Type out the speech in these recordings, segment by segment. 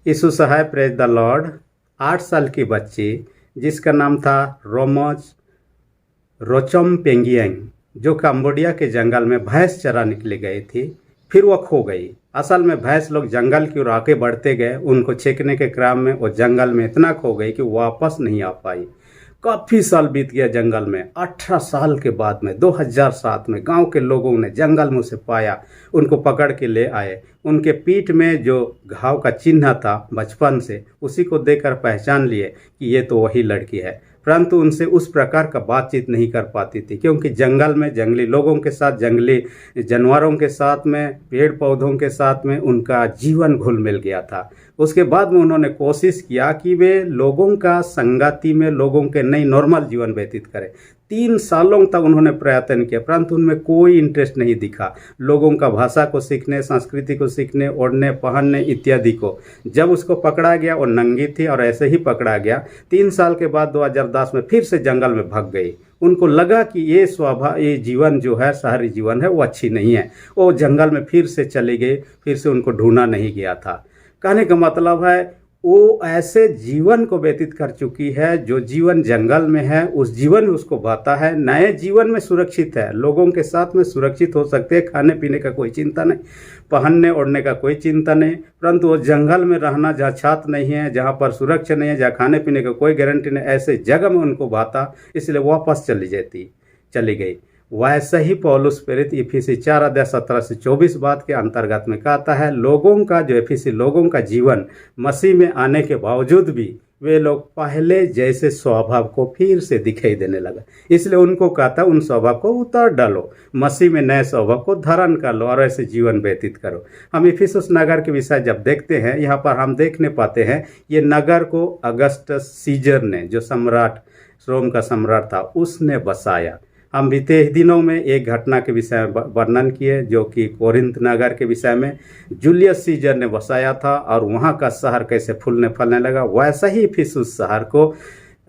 यीशु सहाय, praise the Lord. 8 साल की बच्ची जिसका नाम था रोमोज रोचम पेंगियांग, जो कंबोडिया के जंगल में भैंस चराने के लिए गई थी, फिर वो खो गई। असल में भैंस लोग जंगल की ओर आगे बढ़ते गए, उनको छेकने के क्रम में वो जंगल में इतना खो गई कि वापस नहीं आ पाई। काफ़ी साल बीत गया जंगल में। 18 साल के बाद में 2007 में गांव के लोगों ने जंगल में उसे पाया, उनको पकड़ के ले आए। उनके पीठ में जो घाव का चिन्ह था बचपन से, उसी को देखकर पहचान लिए कि ये तो वही लड़की है। परंतु उनसे उस प्रकार का बातचीत नहीं कर पाती थी, क्योंकि जंगल में जंगली लोगों के साथ, जंगली जानवरों के साथ में, पेड़ पौधों के साथ में उनका जीवन घुल मिल गया था। उसके बाद में उन्होंने कोशिश किया कि वे लोगों का संगति में, लोगों के नई नॉर्मल जीवन व्यतीत करें। 3 सालों तक उन्होंने प्रयत्न किया, परंतु उनमें कोई इंटरेस्ट नहीं दिखा लोगों का भाषा को सीखने, संस्कृति को सीखने, ओढ़ने पहनने इत्यादि को। जब उसको पकड़ा गया, वो नंगी थी और ऐसे ही पकड़ा गया। 3 साल के बाद 2010 में फिर से जंगल में भाग गई। उनको लगा कि ये जीवन जो है, शहरी जीवन है, वो अच्छी नहीं है। वो जंगल में फिर से चली गई, फिर से उनको ढूंढा नहीं गया था। कहने का मतलब है, वो ऐसे जीवन को व्यतीत कर चुकी है, जो जीवन जंगल में है उस जीवन में उसको भाता है। नए जीवन में सुरक्षित है, लोगों के साथ में सुरक्षित हो सकते हैं, खाने पीने का कोई चिंता नहीं, पहनने ओढ़ने का कोई चिंता नहीं। परंतु वो जंगल में रहना, जहाँ छात्र नहीं है, जहाँ पर सुरक्षा नहीं है, जहाँ खाने पीने का कोई गारंटी नहीं, ऐसे जगह में उनको भाता, इसलिए वापस चली गई। वैसे ही पौलुस प्रेरित इफिसी 4:17-24 बात के अंतर्गत में कहता है, लोगों का जो इफिसी लोगों का जीवन मसीह में आने के बावजूद भी वे लोग पहले जैसे स्वभाव को फिर से दिखाई देने लगा। इसलिए उनको कहता है, उन स्वभाव को उतार डालो, मसीह में नए स्वभाव को धारण कर लो और ऐसे जीवन व्यतीत करो। हम इफिसुस नगर के विषय जब देखते हैं, यहाँ पर हम देखने पाते हैं ये नगर को अगस्टस सीजर ने, जो सम्राट, रोम का सम्राट था, उसने बसाया। हम बीते दिनों में एक घटना के विषय में वर्णन किए, जो कि कोरिन्थ नगर के विषय में जूलियस सीजर ने बसाया था और वहाँ का शहर कैसे फूलने फलने लगा। वैसा ही इफिसुस शहर को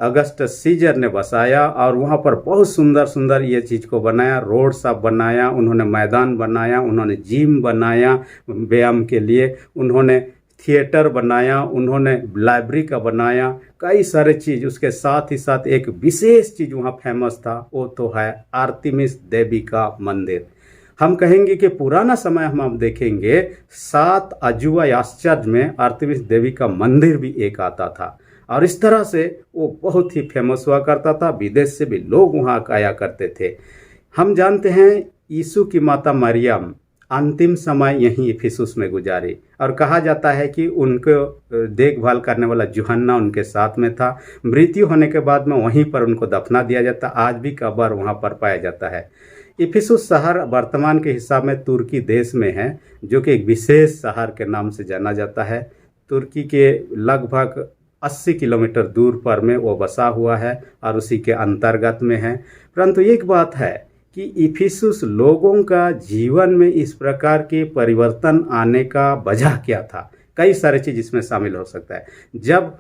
अगस्टस सीजर ने बसाया और वहाँ पर बहुत सुंदर सुंदर ये चीज़ को बनाया। रोड सब बनाया, उन्होंने मैदान बनाया, उन्होंने जिम बनाया व्यायाम के लिए, उन्होंने थिएटर बनाया, उन्होंने लाइब्रेरी का बनाया, कई सारे चीज़। उसके साथ ही साथ एक विशेष चीज़ वहाँ फेमस था, वो तो है आर्तिमिस देवी का मंदिर। हम कहेंगे कि पुराना समय हम देखेंगे 7 अजूबा आश्चर्य में आर्तिमिस देवी का मंदिर भी एक आता था और इस तरह से वो बहुत ही फेमस हुआ करता था। विदेश से भी लोग वहाँ आया करते थे। हम जानते हैं यीशु की माता मरियम अंतिम समय यहीं इफिसुस में गुजारी और कहा जाता है कि उनको देखभाल करने वाला यूहन्ना उनके साथ में था। मृत्यु होने के बाद में वहीं पर उनको दफना दिया जाता। आज भी कब्र वहाँ पर पाया जाता है। इफिसुस शहर वर्तमान के हिसाब में तुर्की देश में है, जो कि एक विशेष शहर के नाम से जाना जाता है। तुर्की के लगभग 80 किलोमीटर दूर पर में वो बसा हुआ है और उसी के अंतर्गत में है। परंतु एक बात है कि इफिसुस लोगों का जीवन में इस प्रकार के परिवर्तन आने का वजह क्या था। कई सारे चीज़ इसमें शामिल हो सकता है। जब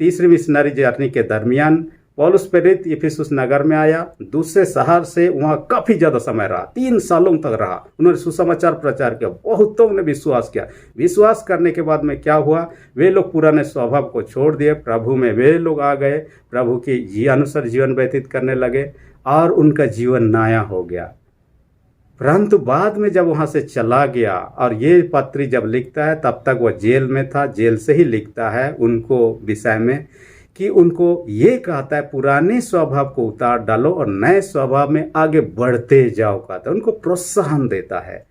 तीसरी मिशनरी जर्नी के दरमियान पौलुस प्रेरित इफिसुस नगर में आया, दूसरे शहर से वहाँ काफ़ी ज़्यादा समय रहा, 3 सालों तक रहा। उन्होंने सुसमाचार प्रचार किया, बहुतों ने विश्वास किया। विश्वास करने के बाद में क्या हुआ, वे लोग पुराने स्वभाव को छोड़ दिए, प्रभु में वे लोग आ गए, प्रभु की अनुसार जीवन व्यतीत करने लगे और उनका जीवन नया हो गया। परंतु बाद में जब वहाँ से चला गया और ये पत्री जब लिखता है, तब तक वह जेल में था। जेल से ही लिखता है उनको विषय में कि उनको ये कहता है, पुराने स्वभाव को उतार डालो और नए स्वभाव में आगे बढ़ते जाओ, कहता है, उनको प्रोत्साहन देता है।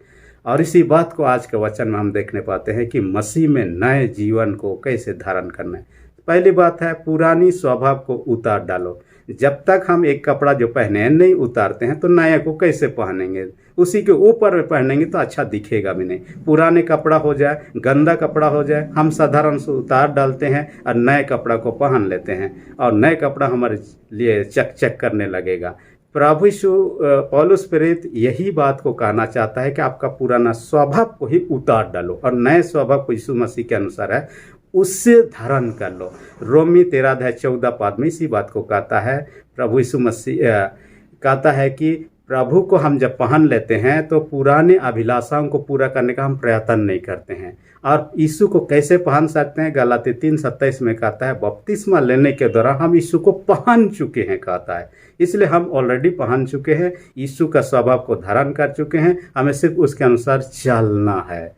और इसी बात को आज के वचन में हम देखने पाते हैं कि मसीह में नए जीवन को कैसे धारण करना है। पहली बात है, पुरानी स्वभाव को उतार डालो। जब तक हम एक कपड़ा जो पहने नहीं उतारते हैं, तो नया को कैसे पहनेंगे? उसी के ऊपर में पहनेंगे तो अच्छा दिखेगा भी नहीं। पुराने कपड़ा हो जाए, गंदा कपड़ा हो जाए, हम साधारण से उतार डालते हैं और नए कपड़ा को पहन लेते हैं और नए कपड़ा हमारे लिए चक चक करने लगेगा। प्रभु यीशु पौलुस प्रेरित यही बात को कहना चाहता है कि आपका पुराना स्वभाव को ही उतार डालो और नए स्वभाव को यीशु मसीह के अनुसार है, उससे धारण कर लो। रोमी 13:14 में इसी बात को कहता है। प्रभु यीशु मसीह कहता है कि प्रभु को हम जब पहन लेते हैं तो पुराने अभिलाषाओं को पूरा करने का हम प्रयत्न नहीं करते हैं और यीशु को कैसे पहन सकते हैं? गलाती 3:27 में कहता है, बपतिस्मा लेने के दौरान हम यीशु को पहन चुके हैं, कहता है। इसलिए हम ऑलरेडी पहन चुके हैं, यीशु का स्वभाव को धारण कर चुके हैं, हमें सिर्फ उसके अनुसार चलना है।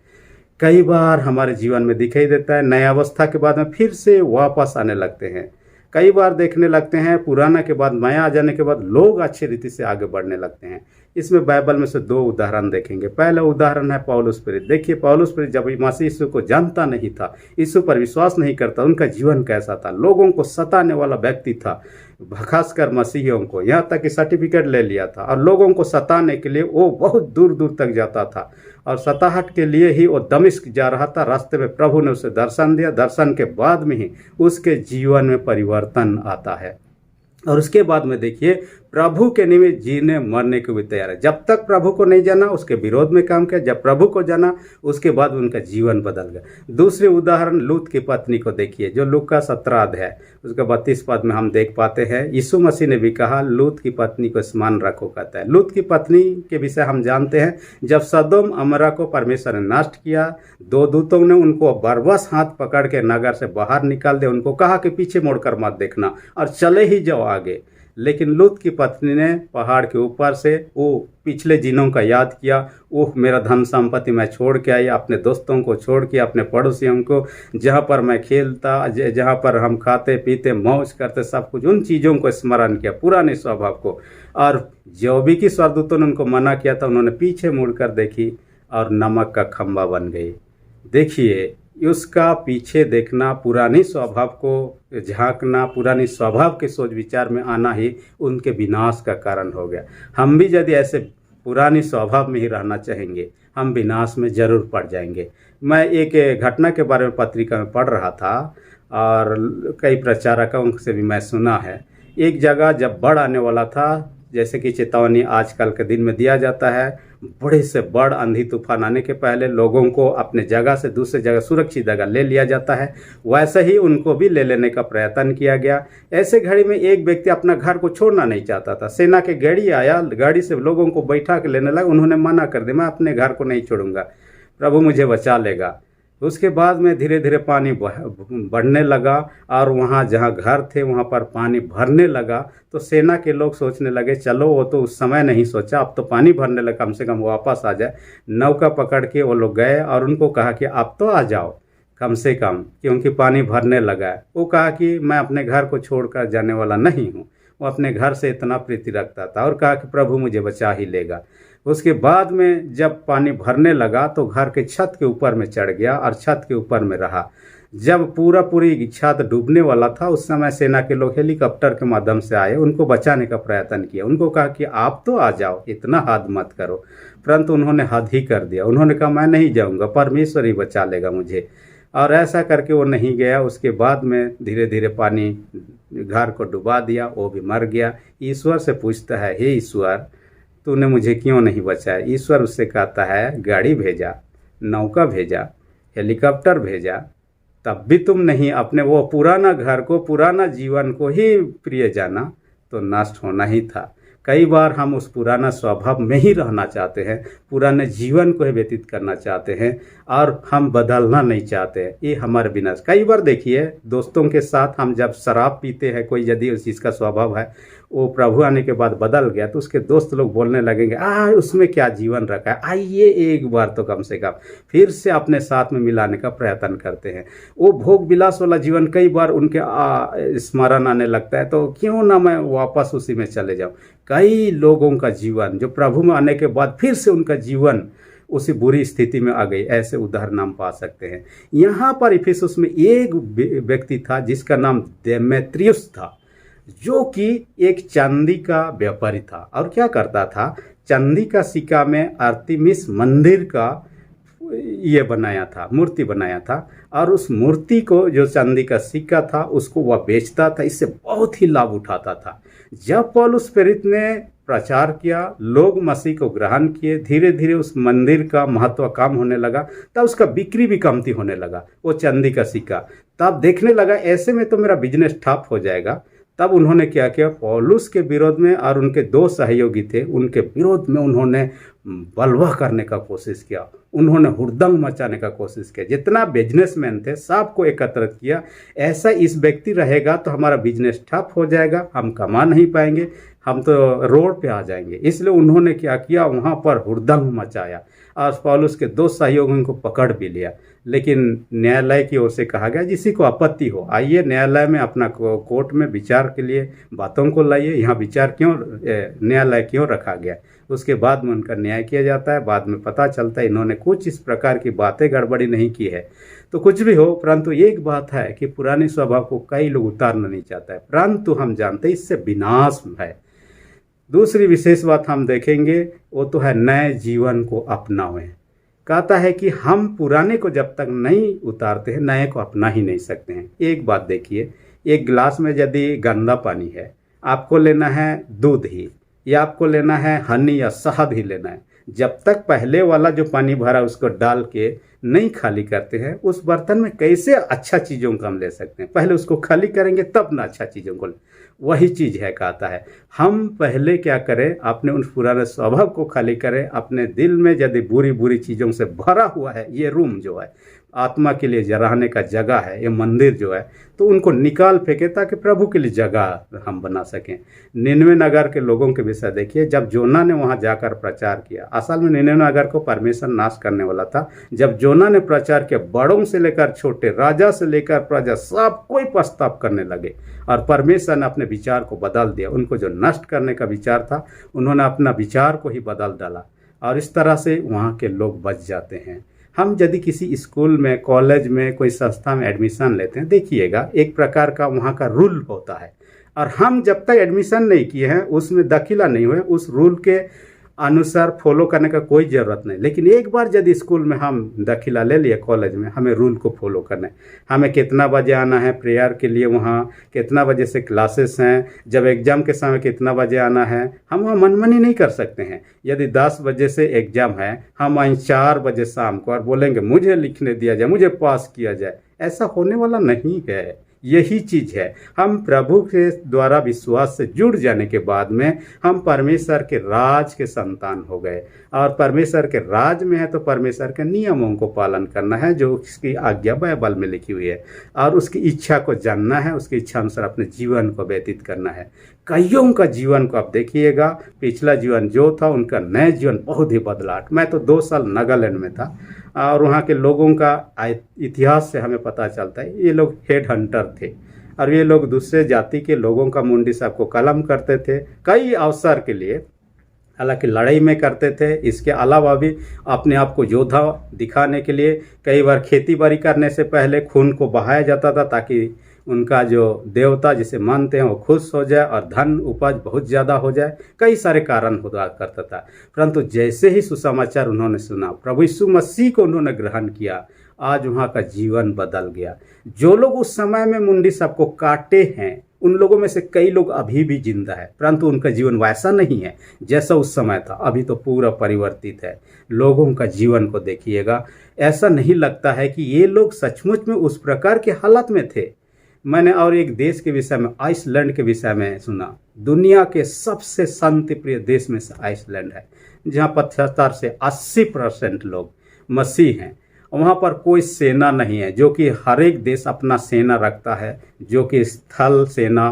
कई बार हमारे जीवन में दिखाई देता है, नई अवस्था के बाद में फिर से वापस आने लगते हैं। कई बार देखने लगते हैं पुराना के बाद नया आ जाने के बाद लोग अच्छी रीति से आगे बढ़ने लगते हैं। इसमें बाइबल में से 2 उदाहरण देखेंगे। पहला उदाहरण है पौलुस प्रेरित। देखिए पौलुस प्रेरित जब मसीह यीशु को जानता नहीं था, यीशु पर विश्वास नहीं करता, उनका जीवन कैसा था? लोगों को सताने वाला व्यक्ति था, खासकर मसीहियों को, यहाँ तक कि सर्टिफिकेट ले लिया था। और लोगों को सताने के लिए वो बहुत दूर दूर तक जाता था, और सताहट के लिए ही वो दमिश्क जा रहा था। रास्ते में प्रभु ने उसे दर्शन दिया, दर्शन के बाद में ही उसके जीवन में परिवर्तन आता है। और उसके बाद में देखिए प्रभु के निमित्त जीने मरने को भी तैयार है। जब तक प्रभु को नहीं जाना उसके विरोध में काम किया, जब प्रभु को जाना उसके बाद उनका जीवन बदल गया। दूसरे उदाहरण लूत की पत्नी को देखिए, जो लूका 17 अध्याय उसका 32 पद में हम देख पाते हैं। यीशु मसीह ने भी कहा लूत की पत्नी को स्मरण रखो, कहता है। लूत की पत्नी के विषय हम जानते हैं, जब सदोम अमरा को परमेश्वर ने नष्ट किया, 2 दूतों ने उनको बरबस हाथ पकड़ के नगर से बाहर निकाल दिया। उनको कहा कि पीछे मुड़कर मत देखना और चले ही जाओ आगे। लेकिन लूत की पत्नी ने पहाड़ के ऊपर से वो पिछले दिनों का याद किया। ओह, मेरा धन संपत्ति मैं छोड़ के आई, अपने दोस्तों को छोड़ के, अपने पड़ोसियों को, जहाँ पर मैं खेलता, जहाँ पर हम खाते पीते मौज करते, सब कुछ उन चीज़ों को स्मरण किया, पुराने स्वभाव को। और जो भी की स्वर्गदूतों ने उनको मना किया था, उन्होंने पीछे मुड़कर देखी और नमक का खंबा बन गई। देखिए उसका पीछे देखना, पुरानी स्वभाव को झांकना, पुरानी स्वभाव के सोच विचार में आना ही उनके विनाश का कारण हो गया। हम भी यदि ऐसे पुरानी स्वभाव में ही रहना चाहेंगे, हम विनाश में जरूर पड़ जाएंगे। मैं एक घटना के बारे में पत्रिका में पढ़ रहा था और कई प्रचारकों से भी मैं सुना है। एक जगह जब बाढ़ आने वाला था, जैसे कि चेतावनी आजकल के दिन में दिया जाता है, बड़े से बड़ आंधी तूफान आने के पहले लोगों को अपने जगह से दूसरी जगह सुरक्षित जगह ले लिया जाता है, वैसे ही उनको भी ले लेने का प्रयत्न किया गया। ऐसे घड़ी में एक व्यक्ति अपना घर को छोड़ना नहीं चाहता था। सेना के गाड़ी आया, गाड़ी से लोगों को बैठा के लेने लगा। उन्होंने मना कर दिया, मैं अपने घर को नहीं छोड़ूंगा, प्रभु मुझे बचा लेगा। उसके बाद में धीरे धीरे पानी बढ़ने लगा और वहाँ जहाँ घर थे वहाँ पर पानी भरने लगा। तो सेना के लोग सोचने लगे चलो, वो तो उस समय नहीं सोचा, अब तो पानी भरने लगा, कम से कम वापस आ जाए। नौका पकड़ के वो लोग गए और उनको कहा कि आप तो आ जाओ कम से कम, क्योंकि पानी भरने लगा है। वो कहा कि मैं अपने घर को छोड़कर जाने वाला नहीं हूँ। वो अपने घर से इतना प्रीति रखता था और कहा कि प्रभु मुझे बचा ही लेगा। उसके बाद में जब पानी भरने लगा तो घर के छत के ऊपर में चढ़ गया और छत के ऊपर में रहा। जब पूरी छत डूबने वाला था, उस समय सेना के लोग हेलीकॉप्टर के माध्यम से आए, उनको बचाने का प्रयत्न किया। उनको कहा कि आप तो आ जाओ, इतना हद मत करो, परंतु उन्होंने हद ही कर दिया। उन्होंने कहा मैं नहीं जाऊंगा, परमेश्वर ही बचा लेगा मुझे। और ऐसा करके वो नहीं गया। उसके बाद में धीरे धीरे पानी घर को डुबा दिया, वो भी मर गया। ईश्वर से पूछता है, हे ईश्वर तूने मुझे क्यों नहीं बचाया? ईश्वर उससे कहता है गाड़ी भेजा, नौका भेजा, हेलीकॉप्टर भेजा, तब भी तुम नहीं अपने वो पुराना घर को, पुराना जीवन को ही प्रिय जाना, तो नष्ट होना ही था। कई बार हम उस पुराना स्वभाव में ही रहना चाहते हैं, पुराने जीवन को ही व्यतीत करना चाहते हैं और हम बदलना नहीं चाहते। ये हमारे विनाश। कई बार देखिए दोस्तों के साथ हम जब शराब पीते हैं, कोई यदि उस चीज़ का स्वभाव है, वो प्रभु आने के बाद बदल गया, तो उसके दोस्त लोग बोलने लगेंगे उसमें क्या जीवन रखा है, आइए एक बार तो कम से कम फिर से अपने साथ में मिलाने का प्रयत्न करते हैं। वो भोग विलास वाला जीवन कई बार उनके स्मरण आने लगता है, तो क्यों ना मैं वापस उसी में चले जाऊं। कई लोगों का जीवन जो प्रभु में आने के बाद फिर से उनका जीवन उसी बुरी स्थिति में आ गई, ऐसे उदाहरण हम पा सकते हैं। यहाँ पर इफिसुस में एक व्यक्ति था जिसका नाम देमेत्रियुस था, जो कि एक चांदी का व्यापारी था। और क्या करता था, चांदी का सिक्का में आर्तिमिस मंदिर का ये बनाया था, मूर्ति बनाया था, और उस मूर्ति को जो चांदी का सिक्का था उसको वह बेचता था। इससे बहुत ही लाभ उठाता था। जब पौलुस प्रेरित ने प्रचार किया, लोग मसीह को ग्रहण किए, धीरे धीरे उस मंदिर का महत्व कम होने लगा, तब उसका बिक्री भी कमती होने लगा, वो चांदी का सिक्का। तब देखने लगा ऐसे में तो मेरा बिजनेस ठप हो जाएगा। तब उन्होंने क्या किया, पौलुस के विरोध में, और उनके 2 सहयोगी थे, उनके विरोध में उन्होंने बलवा करने का कोशिश किया, उन्होंने हुड़दंग मचाने का कोशिश किया। जितना बिजनेसमैन थे सबको एकत्रित किया, ऐसा इस व्यक्ति रहेगा तो हमारा बिजनेस ठप हो जाएगा, हम कमा नहीं पाएंगे, हम तो रोड पे आ जाएंगे। इसलिए उन्होंने क्या किया, वहाँ पर हुड़दंग मचाया और पौलुस के 2 सहयोगियों को पकड़ भी लिया। लेकिन न्यायालय की ओर से कहा गया जिसी को आपत्ति हो आइए न्यायालय में अपना कोर्ट में विचार के लिए बातों को लाइए, यहाँ विचार क्यों न्यायालय क्यों रखा गया। उसके बाद में उनका न्याय किया जाता है। बाद में पता चलता है इन्होंने कुछ इस प्रकार की बातें गड़बड़ी नहीं की है। तो कुछ भी हो, परंतु एक बात है कि पुराने स्वभाव को कई लोग उतारना नहीं चाहता है, परंतु हम जानते हैं इससे विनाश है। दूसरी विशेष बात हम देखेंगे वो तो है नए जीवन को अपनाएं। कहता है कि हम पुराने को जब तक नहीं उतारते हैं नए को अपना ही नहीं सकते हैं। एक बात देखिए, एक गिलास में यदि गंदा पानी है, आपको लेना है दूध ही या आपको लेना है हनी या शहद ही लेना है, जब तक पहले वाला जो पानी भरा उसको डाल के नहीं खाली करते हैं उस बर्तन में कैसे अच्छा चीज़ों को हम ले सकते हैं। पहले उसको खाली करेंगे तब ना अच्छा चीज़ों को। वही चीज़ है, कहता है हम पहले क्या करें, अपने उन पुराने स्वभाव को खाली करें। अपने दिल में यदि बुरी बुरी चीज़ों से भरा हुआ है, ये रूम जो है आत्मा के लिए रहने का जगह है, ये मंदिर जो है, तो उनको निकाल फेंके ताकि प्रभु के लिए जगह हम बना सकें। निनवे नगर के लोगों के विषय देखिए, जब जोना ने वहाँ जाकर प्रचार किया, असल में निनवे नगर को परमेश्वर नाश करने वाला था। जब जोना ने प्रचार किया, बड़ों से लेकर छोटे, राजा से लेकर प्रजा, सब कोई पछतावा करने लगे और परमेश्वर ने अपने विचार को बदल दिया। उनको जो नष्ट करने का विचार था उन्होंने अपना विचार को ही बदल डाला और इस तरह से वहाँ के लोग बच जाते हैं। हम यदि किसी स्कूल में, कॉलेज में, कोई संस्था में एडमिशन लेते हैं, देखिएगा एक प्रकार का वहाँ का रूल होता है और हम जब तक एडमिशन नहीं किए हैं, उसमें दाखिला नहीं हुए, उस रूल के अनुसार फॉलो करने का कोई ज़रूरत नहीं। लेकिन एक बार यदि स्कूल में हम दाखिला ले लिए, कॉलेज में, हमें रूल को फॉलो करना है। हमें कितना बजे आना है प्रेयर के लिए, वहाँ कितना बजे से क्लासेस हैं, जब एग्ज़ाम के समय कितना बजे आना है, हम वहाँ मनमानी नहीं कर सकते हैं। यदि 10 बजे से एग्ज़ाम है, हम आए 4 बजे शाम को और बोलेंगे मुझे लिखने दिया जाए, मुझे पास किया जाए, ऐसा होने वाला नहीं है। यही चीज़ है, हम प्रभु के द्वारा विश्वास से जुड़ जाने के बाद में हम परमेश्वर के राज के संतान हो गए और परमेश्वर के राज में है तो परमेश्वर के नियमों को पालन करना है जो उसकी आज्ञा बाइबल में लिखी हुई है और उसकी इच्छा को जानना है, उसकी इच्छा अनुसार अपने जीवन को व्यतीत करना है। कईयों का जीवन को आप देखिएगा, पिछला जीवन जो था उनका नया जीवन बहुत ही बदलाव। मैं तो 2 साल नागालैंड में था और वहाँ के लोगों का इतिहास से हमें पता चलता है ये लोग हेड हंटर थे और ये लोग दूसरे जाति के लोगों का मुंडी साहब को कलम करते थे कई अवसर के लिए, हालांकि लड़ाई में करते थे। इसके अलावा भी अपने आप को योद्धा दिखाने के लिए कई बार खेती बाड़ी करने से पहले खून को बहाया जाता था ताकि उनका जो देवता जिसे मानते हैं वो खुश हो जाए और धन उपज बहुत ज़्यादा हो जाए। कई सारे कारण हुआ करता था, परंतु जैसे ही सुसमाचार उन्होंने सुना, प्रभु यीशु मसीह को उन्होंने ग्रहण किया, आज वहाँ का जीवन बदल गया। जो लोग उस समय में मुंडी साहब को काटे हैं उन लोगों में से कई लोग अभी भी जिंदा है, परंतु उनका जीवन वैसा नहीं है जैसा उस समय था। अभी तो पूरा परिवर्तित है। लोगों का जीवन को देखिएगा, ऐसा नहीं लगता है कि ये लोग सचमुच में उस प्रकार के हालत में थे। मैंने और एक देश के विषय में, आइसलैंड के विषय में सुना। दुनिया के सबसे शांति प्रिय देश में से आइसलैंड है, जहाँ 75 से 80% लोग मसीह हैं। वहाँ पर कोई सेना नहीं है, जो कि हर एक देश अपना सेना रखता है, जो कि स्थल सेना,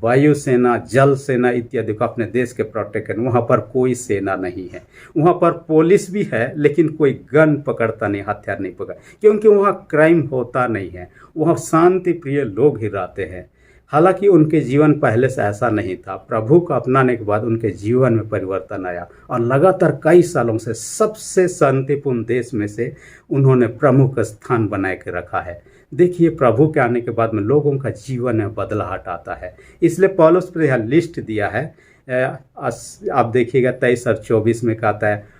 वायु सेना, जल सेना इत्यादि को अपने देश के प्रोटेक्ट करें। वहाँ पर कोई सेना नहीं है। वहाँ पर पुलिस भी है लेकिन कोई गन पकड़ता नहीं, हथियार नहीं पकड़, क्योंकि वहाँ क्राइम होता नहीं है। वहाँ शांति प्रिय लोग ही रहते हैं। हालांकि उनके जीवन पहले से ऐसा नहीं था। प्रभु को अपनाने के बाद उनके जीवन में परिवर्तन आया और लगातार कई सालों से सबसे शांतिपूर्ण देश में से उन्होंने प्रमुख स्थान बनाए के रखा है। देखिए, प्रभु के आने के बाद में लोगों का जीवन में बदलाहट आता है। इसलिए पौलुस पर यह लिस्ट दिया है। आप देखिएगा 23 और 24 में कहता है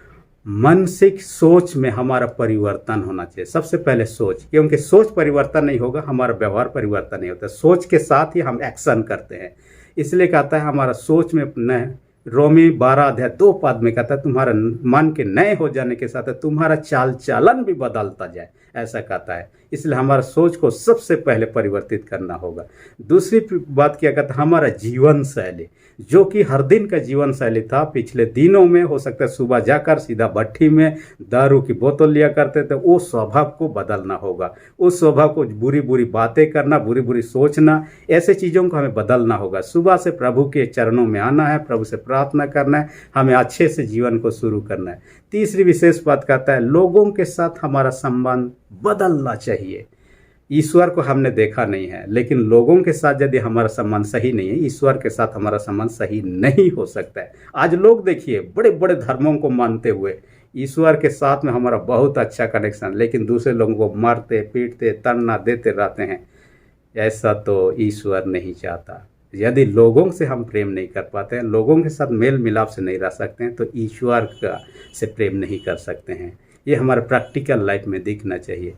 मानसिक सोच में हमारा परिवर्तन होना चाहिए। सबसे पहले सोच, क्योंकि सोच परिवर्तन नहीं होगा, हमारा व्यवहार परिवर्तन नहीं होता। सोच के साथ ही हम एक्शन करते हैं। इसलिए कहता है हमारा सोच में न, रोमी 12:2 में कहता है तुम्हारा मन के नए हो जाने के साथ तुम्हारा चाल चलन भी बदलता जाए। ऐसा कहता है। इसलिए हमारा सोच को सबसे पहले परिवर्तित करना होगा। दूसरी बात क्या कहता है, हमारा जीवन शैली, जो कि हर दिन का जीवन शैली था पिछले दिनों में, हो सकता है सुबह जाकर सीधा भट्ठी में दारू की बोतल लिया करते थे, वो स्वभाव को बदलना होगा। उस स्वभाव को, बुरी बुरी बातें करना, बुरी बुरी सोचना, ऐसे चीज़ों को हमें बदलना होगा। सुबह से प्रभु के चरणों में आना है, प्रभु से प्रार्थना करना है, हमें अच्छे से जीवन को शुरू करना है। तीसरी विशेष बात कहता है, लोगों के साथ हमारा संबंध बदलना चाहिए। ईश्वर को हमने देखा नहीं है, लेकिन लोगों के साथ यदि हमारा संबंध सही नहीं है, ईश्वर के साथ हमारा संबंध सही नहीं हो सकता है। आज लोग देखिए बड़े बड़े धर्मों को मानते हुए ईश्वर के साथ में हमारा बहुत अच्छा कनेक्शन, लेकिन दूसरे लोगों को मारते पीटते ताना देते रहते हैं। ऐसा तो ईश्वर नहीं चाहता। यदि लोगों से हम प्रेम नहीं कर पाते हैं, लोगों के साथ मेल मिलाप से नहीं रह सकते हैं, तो ईश्वर का से प्रेम नहीं कर सकते हैं। ये हमारे प्रैक्टिकल लाइफ में दिखना चाहिए।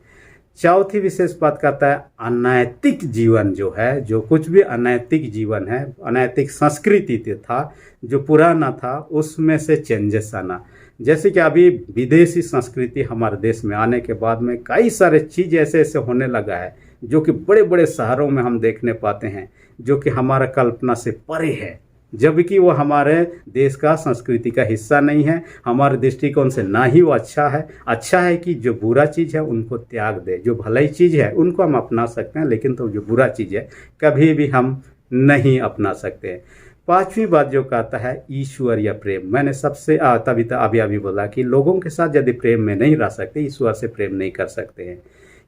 चौथी विशेष बात करता है, अनैतिक जीवन जो है, जो कुछ भी अनैतिक जीवन है, अनैतिक संस्कृति था जो पुराना था, उसमें से चेंजेस आना। जैसे कि अभी विदेशी संस्कृति हमारे देश में आने के बाद में कई सारे चीज़ ऐसे ऐसे होने लगा है जो कि बड़े बड़े शहरों में हम देखने पाते हैं, जो कि हमारा कल्पना से परे है, जबकि वो हमारे देश का संस्कृति का हिस्सा नहीं है। हमारे दृष्टिकोण से ना ही वो अच्छा है। अच्छा है कि जो बुरा चीज़ है उनको त्याग दे, जो भलाई चीज़ है उनको हम अपना सकते हैं, लेकिन तो जो बुरा चीज़ है कभी भी हम नहीं अपना सकते। पांचवी बात जो कहता है, ईश्वर या प्रेम। मैंने सबसे तभी अभी बोला कि लोगों के साथ यदि प्रेम में नहीं रह सकते, ईश्वर से प्रेम नहीं कर सकते हैं,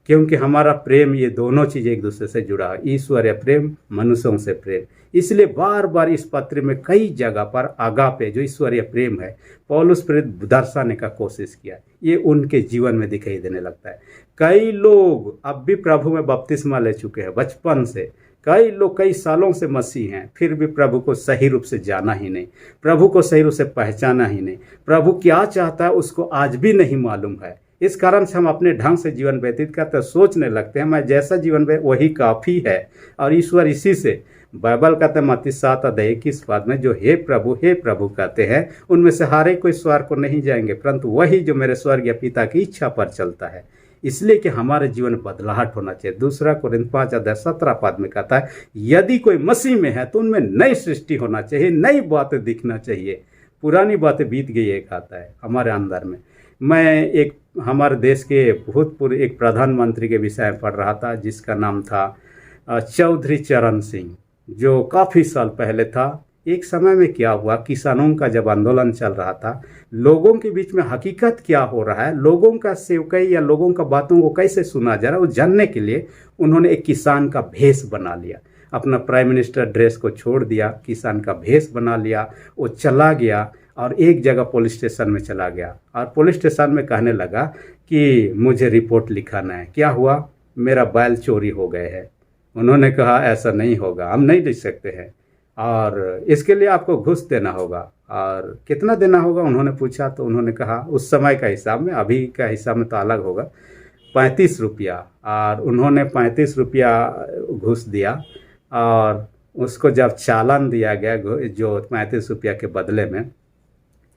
क्योंकि हमारा प्रेम, ये दोनों चीज़ें एक दूसरे से जुड़ा है। ईश्वर या प्रेम, मनुष्यों से प्रेम। इसलिए बार बार इस पत्र में कई जगह पर आगापे, जो ईश्वरीय प्रेम है, पौलुस प्रेरित दर्शाने का कोशिश किया। ये उनके जीवन में दिखाई देने लगता है। कई लोग अब भी प्रभु में बपतिस्मा ले चुके हैं बचपन से। कई लोग कई सालों से मसीह हैं, फिर भी प्रभु को सही रूप से जाना ही नहीं, प्रभु को सही रूप से पहचाना ही नहीं। प्रभु क्या चाहता है उसको आज भी नहीं मालूम है। इस कारण से हम अपने ढंग से जीवन व्यतीत करते हैं, सोचने लगते हैं मैं जैसा जीवन वही काफ़ी है, और ईश्वर इसी से, बाइबल कहते हैं मत्ती 7:21 में, जो हे प्रभु कहते हैं, उनमें से हर एक कोई स्वर्ग को नहीं जाएंगे, परंतु वही जो मेरे स्वर्गीय पिता की इच्छा पर चलता है। इसलिए कि हमारे जीवन में बदलाहट होना चाहिए। दूसरा कोरिन्थ 5:17 में कहता है, यदि कोई मसीह में है तो उनमें नई सृष्टि होना चाहिए, नई बातें दिखना चाहिए, पुरानी बातें बीत गई है, कहता है हमारे अंदर में। मैं एक हमारे देश के भूतपूर्व एक प्रधानमंत्री के विषय में पढ़ रहा था, जिसका नाम था चौधरी चरण सिंह, जो काफ़ी साल पहले था। एक समय में क्या हुआ, किसानों का जब आंदोलन चल रहा था, लोगों के बीच में हकीकत क्या हो रहा है, लोगों का सेवकाई या लोगों का बातों को कैसे सुना जा रहा है, वो जानने के लिए उन्होंने एक किसान का भेष बना लिया। अपना प्राइम मिनिस्टर ड्रेस को छोड़ दिया, किसान का भेष बना लिया, वो चला गया और एक जगह पुलिस स्टेशन में चला गया, और पुलिस स्टेशन में कहने लगा कि मुझे रिपोर्ट लिखाना है। क्या हुआ, मेरा बैल चोरी हो गए हैं। उन्होंने कहा ऐसा नहीं होगा, हम नहीं लिख सकते हैं, और इसके लिए आपको घूस देना होगा। और कितना देना होगा उन्होंने पूछा, तो उन्होंने कहा उस समय का हिसाब में, अभी का हिसाब में तो अलग होगा, 35 रुपया। और उन्होंने 35 रुपया घूस दिया, और उसको जब चालान दिया गया जो 35 रुपया के बदले में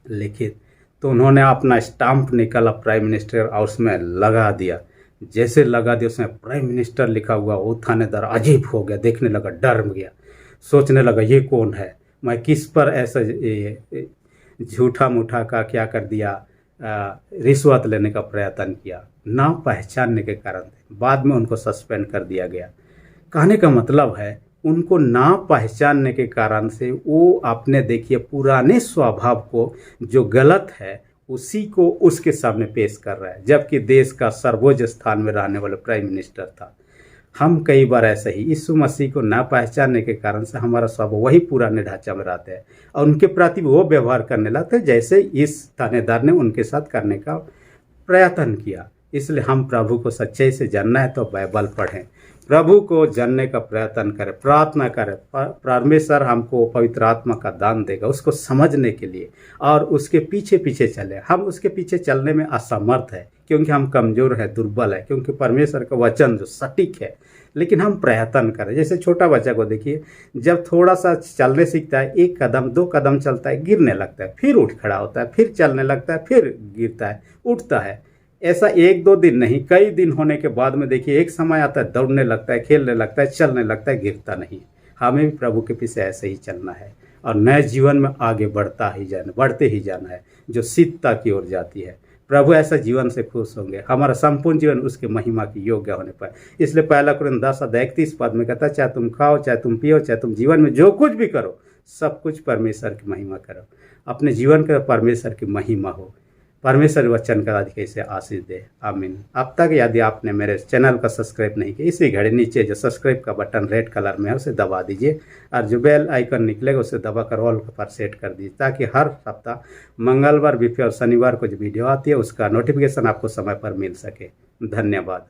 लिखित, तो उन्होंने अपना स्टाम्प निकाला प्राइम मिनिस्टर और उसमें लगा दिया। जैसे लगा दिया उसमें प्राइम मिनिस्टर लिखा हुआ, वो थानेदार अजीब हो गया, देखने लगा, डर गया, सोचने लगा ये कौन है, मैं किस पर ऐसा झूठा मूठा का क्या कर दिया, रिश्वत लेने का प्रयत्न किया, ना पहचानने के कारण। बाद में उनको सस्पेंड कर दिया गया। कहने का मतलब है, उनको ना पहचानने के कारण से वो अपने, देखिए, पुराने स्वभाव को जो गलत है उसी को उसके सामने पेश कर रहा है, जबकि देश का सर्वोच्च स्थान में रहने वाला प्राइम मिनिस्टर था। हम कई बार ऐसे ही यीशु मसीह को ना पहचानने के कारण से हमारा स्वभाव वही पुराने ढांचा में रहते हैं, और उनके प्रति वो व्यवहार करने लगते हैं जैसे इस थानेदार ने उनके साथ करने का प्रयत्न किया। इसलिए हम प्रभु को सच्चाई से जानना है तो बाइबल पढ़ें, प्रभु को जानने का प्रयत्न करें, प्रार्थना करें। परमेश्वर हमको पवित्र आत्मा का दान देगा उसको समझने के लिए, और उसके पीछे पीछे चले। हम उसके पीछे चलने में असमर्थ है, क्योंकि हम कमज़ोर है, दुर्बल है, क्योंकि परमेश्वर का वचन जो सटीक है, लेकिन हम प्रयत्न करें। जैसे छोटा बच्चा को देखिए, जब थोड़ा सा चलने सीखता है, 1 कदम 2 कदम चलता है, गिरने लगता है, फिर उठ खड़ा होता है, फिर चलने लगता है, फिर गिरता है, उठता है। ऐसा एक दो दिन नहीं, कई दिन होने के बाद में देखिए एक समय आता है, दौड़ने लगता है, खेलने लगता है, चलने लगता है, गिरता नहीं। हमें भी प्रभु के पीछे ऐसे ही चलना है और नए जीवन में आगे बढ़ते ही जाना है, जो सिद्धता की ओर जाती है। प्रभु ऐसा जीवन से खुश होंगे, हमारा संपूर्ण जीवन उसके महिमा की योग्य होने पर। इसलिए 1 कुरिन्थ 10:31 में कहता है, चाहे तुम खाओ, चाहे तुम पियो, चाहे तुम जीवन में जो कुछ भी करो, सब कुछ परमेश्वर की महिमा करो। अपने जीवन का परमेश्वर की महिमा हो, परमेश्वर वचन का अधिक से आशीष दे। आमीन। अब तक यदि आपने मेरे चैनल को सब्सक्राइब नहीं किया, इसी घड़ी नीचे जो सब्सक्राइब का बटन रेड कलर में है उसे दबा दीजिए और जो बेल आइकन निकलेगा उसे दबाकर ऑल पर सेट कर दीजिए, ताकि हर सप्ताह मंगलवार, बुधवार और शनिवार को जो वीडियो आती है उसका नोटिफिकेशन आपको समय पर मिल सके। धन्यवाद।